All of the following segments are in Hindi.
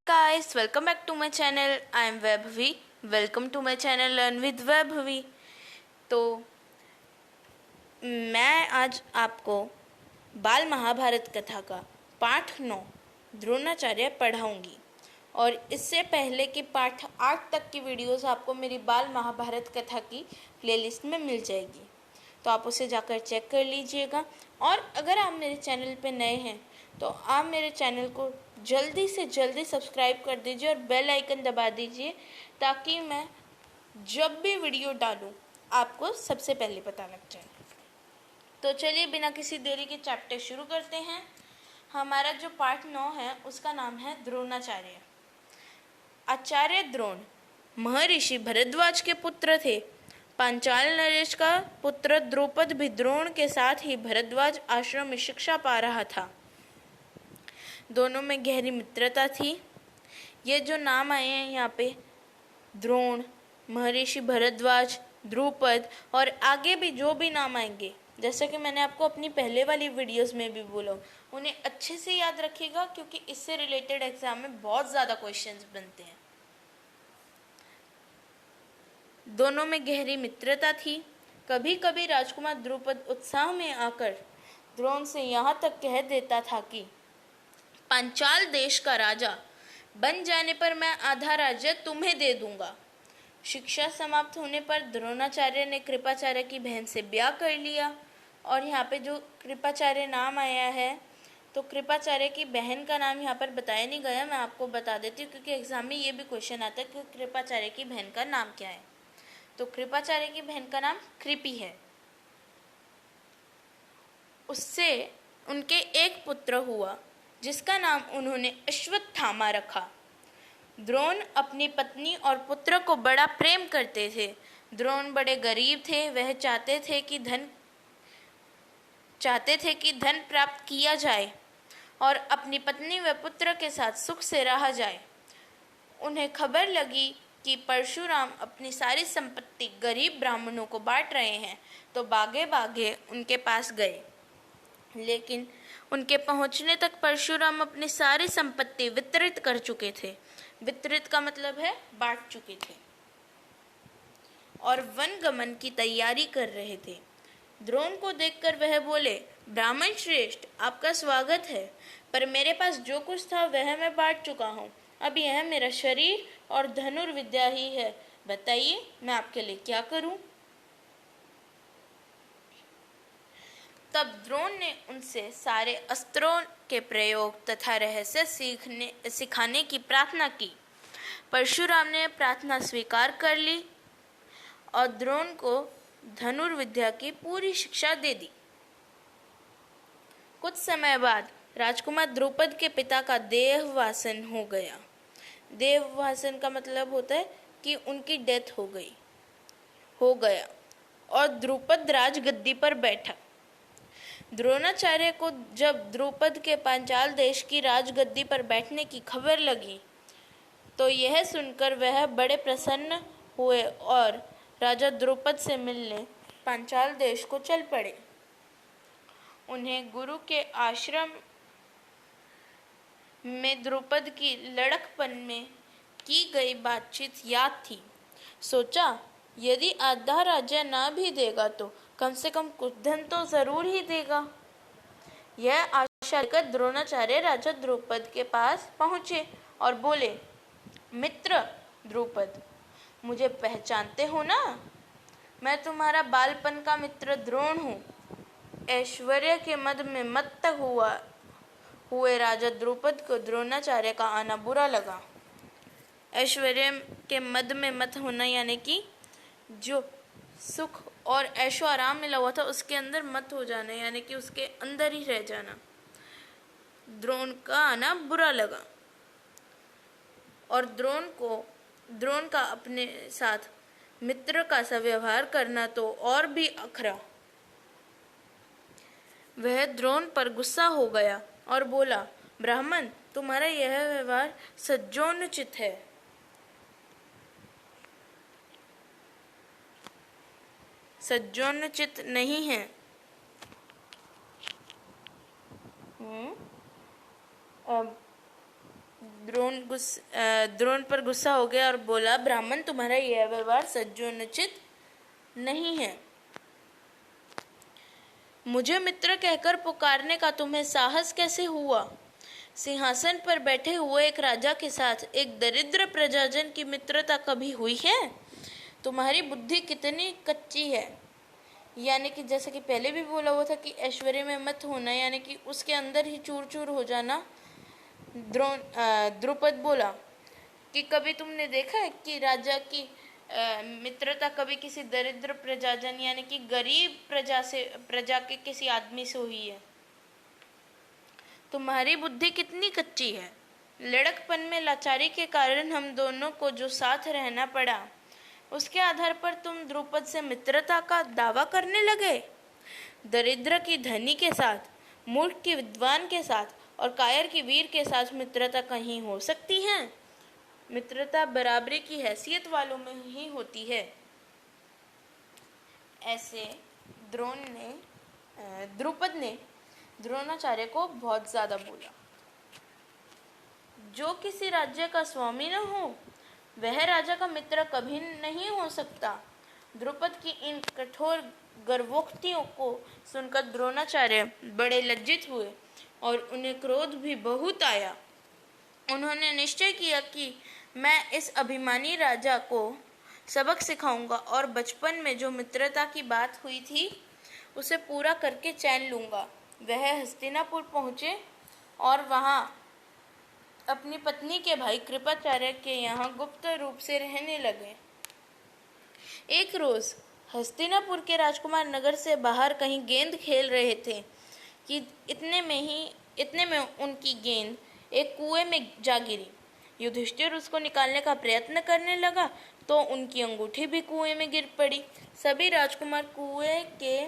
Guys, welcome back to my channel. I am Vaibhavi. Welcome to my channel Learn with Vaibhavi. तो मैं आज आपको बाल महाभारत कथा का पाठ 9 द्रोणाचार्य पढ़ाऊंगी। और इससे पहले कि पाठ 8 तक की वीडियोस आपको मेरी बाल महाभारत कथा की प्लेलिस्ट में मिल जाएगी, तो आप उसे जाकर चेक कर लीजिएगा। और अगर आप मेरे चैनल पे नए हैं तो आप मेरे चैनल को जल्दी से जल्दी सब्सक्राइब कर दीजिए और बेल आइकन दबा दीजिए, ताकि मैं जब भी वीडियो डालूं आपको सबसे पहले पता लग जाए। तो चलिए बिना किसी देरी के चैप्टर शुरू करते हैं। हमारा जो पार्ट 9 है उसका नाम है द्रोणाचार्य। आचार्य द्रोण महर्षि भरद्वाज के पुत्र थे। पांचाल नरेश का पुत्र द्रुपद भी द्रोण के साथ ही भरद्वाज आश्रम में शिक्षा पा रहा था। दोनों में गहरी मित्रता थी। ये जो नाम आए हैं यहाँ पे, द्रोण, महर्षि भरद्वाज, द्रुपद और आगे भी जो भी नाम आएंगे, जैसा कि मैंने आपको अपनी पहले वाली वीडियोस में भी बोला, उन्हें अच्छे से याद रखिएगा, क्योंकि इससे रिलेटेड एग्जाम में बहुत ज़्यादा क्वेश्चंस बनते हैं। दोनों में गहरी मित्रता थी। कभी कभी राजकुमार द्रुपद उत्साह में आकर द्रोण से यहाँ तक कह देता था कि पांचाल देश का राजा बन जाने पर मैं आधा राज्य तुम्हें दे दूंगा। शिक्षा समाप्त होने पर द्रोणाचार्य ने कृपाचार्य की बहन से ब्याह कर लिया। और यहाँ पे जो कृपाचार्य नाम आया है, तो कृपाचार्य की बहन का नाम यहाँ पर बताया नहीं गया, मैं आपको बता देती हूँ, क्योंकि एग्जाम में ये भी क्वेश्चन आता है कि कृपाचार्य की बहन का नाम क्या है। तो कृपाचार्य की बहन का नाम कृपि है। उससे उनके एक पुत्र हुआ जिसका नाम उन्होंने अश्वत्थामा रखा। द्रोण अपनी पत्नी और पुत्र को बड़ा प्रेम करते थे। द्रोण बड़े गरीब थे। वह चाहते थे कि धन प्राप्त किया जाए और अपनी पत्नी व पुत्र के साथ सुख से रहा जाए। उन्हें खबर लगी कि परशुराम अपनी सारी संपत्ति गरीब ब्राह्मणों को बांट रहे हैं, तो भागे भागे उनके पास गए। लेकिन उनके पहुंचने तक परशुराम अपनी सारी संपत्ति वितरित कर चुके थे। वितरित का मतलब है बांट चुके थे, और वन गमन की तैयारी कर रहे थे। द्रोण को देखकर वह बोले, ब्राह्मण श्रेष्ठ, आपका स्वागत है, पर मेरे पास जो कुछ था वह मैं बांट चुका हूँ। अब यह मेरा शरीर और धनुर्विद्या ही है। बताइए मैं आपके लिए क्या करूं? तब द्रोण ने उनसे सारे अस्त्रों के प्रयोग तथा रहस्य सिखाने की प्रार्थना की। परशुराम ने प्रार्थना स्वीकार कर ली और द्रोण को धनुर्विद्या की पूरी शिक्षा दे दी। कुछ समय बाद राजकुमार द्रुपद के पिता का देहवासन हो गया। देहवासन का मतलब होता है कि उनकी डेथ हो गया और द्रुपद राजगद्दी पर बैठा। द्रोणाचार्य को जब द्रुपद के पांचाल देश की राजगद्दी पर बैठने की खबर लगी, तो यह सुनकर वह बड़े प्रसन्न हुए और राजा द्रुपद से मिलने पांचाल देश को चल पड़े। उन्हें गुरु के आश्रम में द्रुपद की लड़कपन में की गई बातचीत याद थी। सोचा, यदि आधा राज्य ना भी देगा तो कम से कम कुछ धन तो जरूर ही देगा। यह आशा लेकर द्रोणाचार्य राजा द्रुपद के पास पहुंचे और बोले, मित्र द्रुपद, मुझे पहचानते हो ना? मैं तुम्हारा बालपन का मित्र द्रोण हूँ। ऐश्वर्य के मद में मत्त हुए राजा द्रुपद को द्रोणाचार्य का आना बुरा लगा। ऐश्वर्य के मद में मत होना यानी कि जो सुख और ऐशो आराम मिला हुआ था उसके अंदर मत हो जाना, यानी कि उसके अंदर ही रह जाना। द्रोण का आना बुरा लगा और द्रोण का अपने साथ मित्र का सा व्यवहार करना तो और भी अखरा। वह द्रोण पर गुस्सा हो गया और बोला, ब्राह्मण, तुम्हारा यह व्यवहार सज्जोनुचित है। सज्जोनुचित नहीं है। अब द्रोण पर गुस्सा हो गया और बोला, ब्राह्मण, तुम्हारा यह व्यवहार सज्जनोचित नहीं है। मुझे मित्र कहकर पुकारने का तुम्हें साहस कैसे हुआ? सिंहासन पर बैठे हुए एक राजा के साथ एक दरिद्र प्रजाजन की मित्रता कभी हुई है? तुम्हारी बुद्धि कितनी कच्ची है। यानी कि जैसे कि पहले भी बोला हुआ था कि ऐश्वर्य में मत होना, यानी कि उसके अंदर ही चूर चूर हो जाना। द्रुपद बोला कि कभी तुमने देखा है कि राजा की मित्रता कभी किसी दरिद्र प्रजाजन यानी कि गरीब प्रजा के किसी आदमी से हुई है? तुम्हारी बुद्धि कितनी कच्ची है। लड़कपन में लाचारी के कारण हम दोनों को जो साथ रहना पड़ा, उसके आधार पर तुम द्रुपद से मित्रता का दावा करने लगे। दरिद्र की धनी के साथ, मूर्ख की विद्वान के साथ और कायर की वीर के साथ मित्रता कहीं हो सकती है? मित्रता बराबरी की हैसियत वालों में ही होती है। ऐसे द्रुपद ने द्रोणाचार्य को बहुत ज्यादा बोला। जो किसी राज्य का स्वामी न हो, वह राजा का मित्र कभी नहीं हो सकता। द्रुपद की इन कठोर गर्वोक्तियों को सुनकर द्रोणाचार्य बड़े लज्जित हुए और उन्हें क्रोध भी बहुत आया। उन्होंने निश्चय किया कि मैं इस अभिमानी राजा को सबक सिखाऊंगा और बचपन में जो मित्रता की बात हुई थी उसे पूरा करके चैन लूंगा। वह हस्तिनापुर पहुंचे और वहां अपनी पत्नी के भाई कृपाचार्य के यहाँ गुप्त रूप से रहने लगे। एक रोज हस्तिनापुर के राजकुमार नगर से बाहर कहीं गेंद खेल रहे थे कि इतने में उनकी गेंद एक कुएं में जा गिरी। युधिष्ठिर उसको निकालने का प्रयत्न करने लगा तो उनकी अंगूठी भी कुएं में गिर पड़ी। सभी राजकुमार कुएं के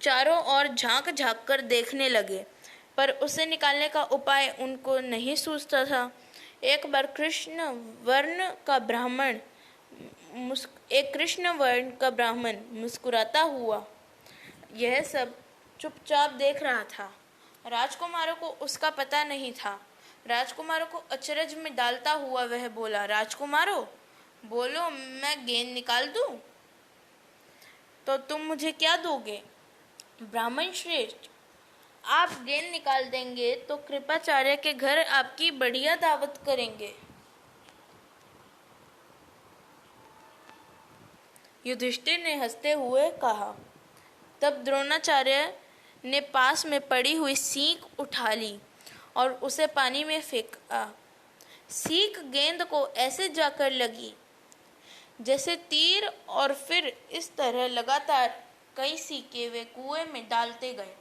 चारों ओर झांक झांक कर देखने लगे, पर उसे निकालने का उपाय उनको नहीं सूझता था। एक बार कृष्ण वर्ण का ब्राह्मण मुस्कुराता हुआ यह सब चुपचाप देख रहा था। राजकुमारों को उसका पता नहीं था। राजकुमारों को अचरज में डालता हुआ वह बोला, राजकुमारों, बोलो, मैं गेंद निकाल दूं तो तुम मुझे क्या दोगे? ब्राह्मण श्रेष्ठ, आप गेंद निकाल देंगे तो कृपाचार्य के घर आपकी बढ़िया दावत करेंगे। युधिष्ठिर ने हंसते हुए कहा। तब द्रोणाचार्य ने पास में पड़ी हुई सीख उठा ली और उसे पानी में फेंका। सीख गेंद को ऐसे जाकर लगी जैसे तीर और फिर इस तरह लगातार कई सीके वे कुएं में डालते गए।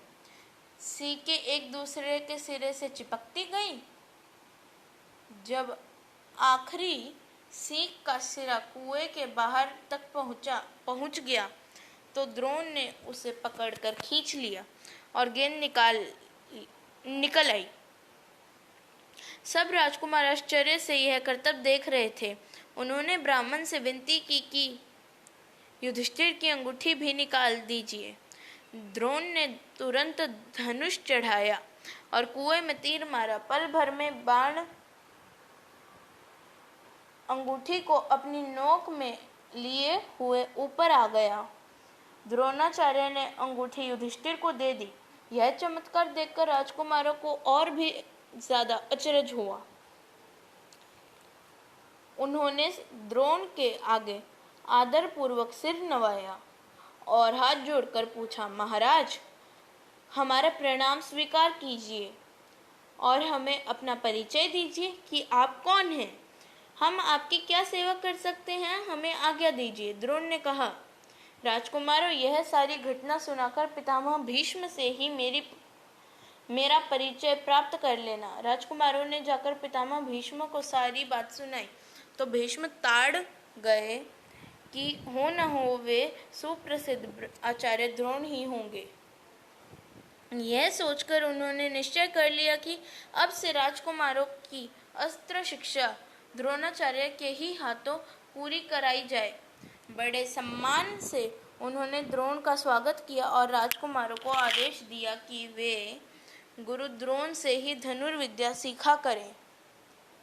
सीके एक दूसरे के सिरे से चिपकती गईं। जब आखिरी सीख का सिरा कुएं के बाहर तक पहुंच गया तो द्रोण ने उसे पकड़कर खींच लिया और गेंद निकल आई। सब राजकुमार आश्चर्य से यह करतब देख रहे थे। उन्होंने ब्राह्मण से विनती की कि युधिष्ठिर की अंगूठी भी निकाल दीजिए। द्रोण ने तुरंत धनुष चढ़ाया और कुएं में तीर मारा। पल भर में बाण अंगूठी को अपनी नोक में लिए हुए ऊपर आ गया। द्रोणाचार्य ने अंगूठी युधिष्ठिर को दे दी। यह चमत्कार देखकर राजकुमारों को और भी ज्यादा अचरज हुआ। उन्होंने द्रोण के आगे आदर पूर्वक सिर नवाया और हाथ जोड़कर पूछा, महाराज, हमारा प्रणाम स्वीकार कीजिए और हमें अपना परिचय दीजिए कि आप कौन हैं। हम आपकी क्या सेवा कर सकते हैं, हमें आज्ञा दीजिए। द्रोण ने कहा, राजकुमारों, यह सारी घटना सुनाकर पितामह भीष्म से ही मेरा परिचय प्राप्त कर लेना। राजकुमारों ने जाकर पितामह भीष्म को सारी बात सुनाई तो भीष्म ताड़ गए कि हो न हो वे सुप्रसिद्ध आचार्य द्रोण ही होंगे। यह सोचकर उन्होंने निश्चय कर लिया कि अब से राजकुमारों की अस्त्र शिक्षा द्रोणाचार्य के ही हाथों पूरी कराई जाए। बड़े सम्मान से उन्होंने द्रोण का स्वागत किया और राजकुमारों को आदेश दिया कि वे गुरु द्रोण से ही धनुर्विद्या सीखा करें।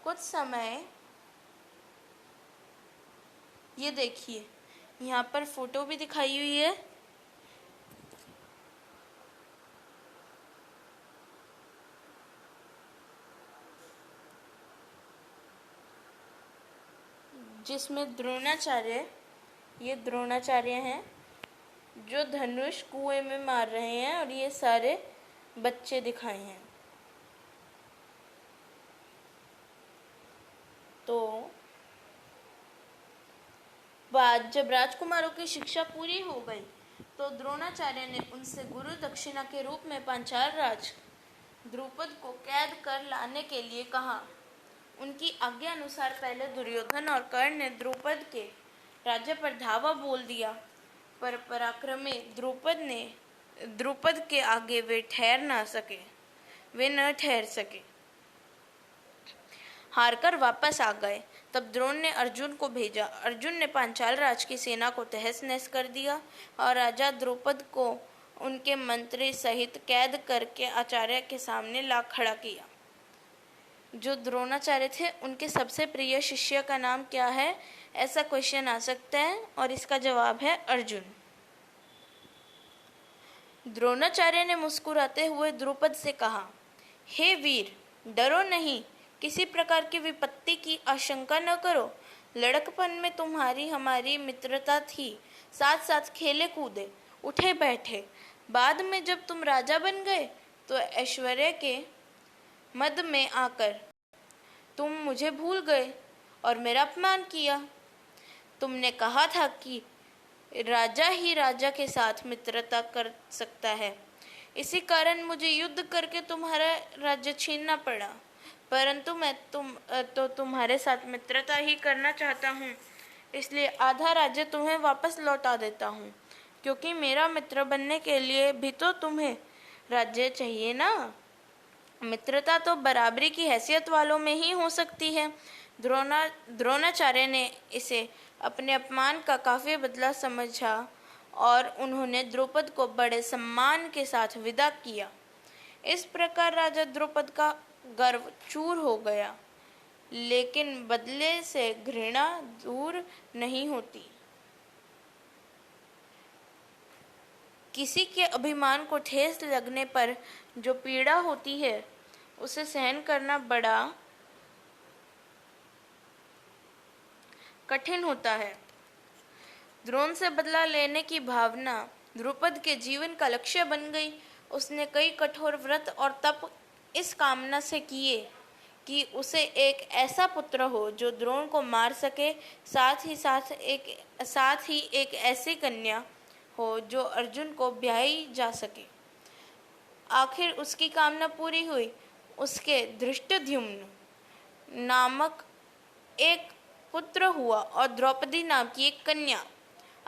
कुछ समय, ये देखिए यहाँ पर फोटो भी दिखाई हुई है। जिसमें द्रोणाचार्य, ये द्रोणाचार्य हैं जो धनुष कुएं में मार रहे हैं, और ये सारे बच्चे दिखाए हैं। तो बाद जब राजकुमारों की शिक्षा पूरी हो गई तो द्रोणाचार्य ने उनसे गुरु दक्षिणा के रूप में पांचाल राज द्रुपद को कैद कर लाने के लिए कहा। उनकी आज्ञा अनुसार पहले दुर्योधन और कर्ण ने द्रुपद के राज्य पर धावा बोल दिया, पर पराक्रमी द्रुपद के आगे वे न ठहर सके, हारकर वापस आ गए। तब द्रोण ने अर्जुन को भेजा। अर्जुन ने पांचाल राज की सेना को तहस नहस कर दिया और राजा द्रुपद को उनके मंत्री सहित कैद करके आचार्य के सामने ला खड़ा किया। जो द्रोणाचार्य थे उनके सबसे प्रिय शिष्य का नाम क्या है, ऐसा क्वेश्चन आ सकता है, और इसका जवाब है अर्जुन। द्रोणाचार्य ने मुस्कुराते हुए द्रुपद से कहा, हे वीर, डरो नहीं, किसी प्रकार की विपत्ति की आशंका न करो। लड़कपन में तुम्हारी हमारी मित्रता थी, साथ साथ खेले कूदे, उठे बैठे। बाद में जब तुम राजा बन गए तो ऐश्वर्य के मद में आकर तुम मुझे भूल गए और मेरा अपमान किया। तुमने कहा था कि राजा ही राजा के साथ मित्रता कर सकता है, इसी कारण मुझे युद्ध करके तुम्हारा राज्य छीनना पड़ा, परंतु मैं तुम्हारे साथ मित्रता ही करना चाहता हूँ, इसलिए आधा राज्य तुम्हें वापस लौटा देता हूँ, क्योंकि मेरा मित्र बनने के लिए भी तो तुम्हें राज्य चाहिए ना। मित्रता तो बराबरी की हैसियत वालों में ही हो सकती है। द्रोणाचार्य ने इसे अपने अपमान का काफी बदला समझा और उन्होंने द्रुपद को बड़े सम्मान के साथ विदा किया। इस प्रकार राजा द्रुपद का गर्व चूर हो गया, लेकिन बदले से घृणा दूर नहीं होती। किसी के अभिमान को ठेस लगने पर जो पीड़ा होती है उसे सहन करना बड़ा कठिन होता है। द्रोण से बदला लेने की भावना द्रुपद के जीवन का लक्ष्य बन गई। उसने कई कठोर व्रत और तप इस कामना से किए कि उसे एक ऐसा पुत्र हो जो द्रोण को मार सके, साथ ही एक ऐसी कन्या हो जो अर्जुन को ब्याही जा सके। आखिर उसकी कामना पूरी हुई। उसके धृष्टद्युम्न नामक एक पुत्र हुआ और द्रौपदी नाम की एक कन्या।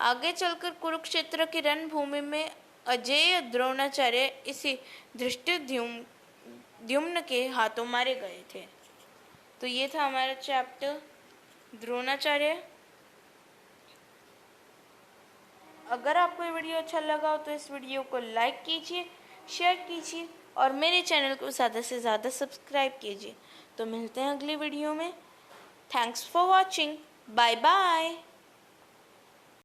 आगे चलकर कुरुक्षेत्र की रणभूमि में अजेय द्रोणाचार्य इसी धृष्टद्युम्न के हाथों मारे गए थे। तो ये था हमारा चैप्टर द्रोणाचार्य। अगर आपको ये वीडियो अच्छा लगा हो तो इस वीडियो को लाइक कीजिए, शेयर कीजिए और मेरे चैनल को ज़्यादा से ज़्यादा सब्सक्राइब कीजिए। तो मिलते हैं अगली वीडियो में। Thanks for watching. Bye bye.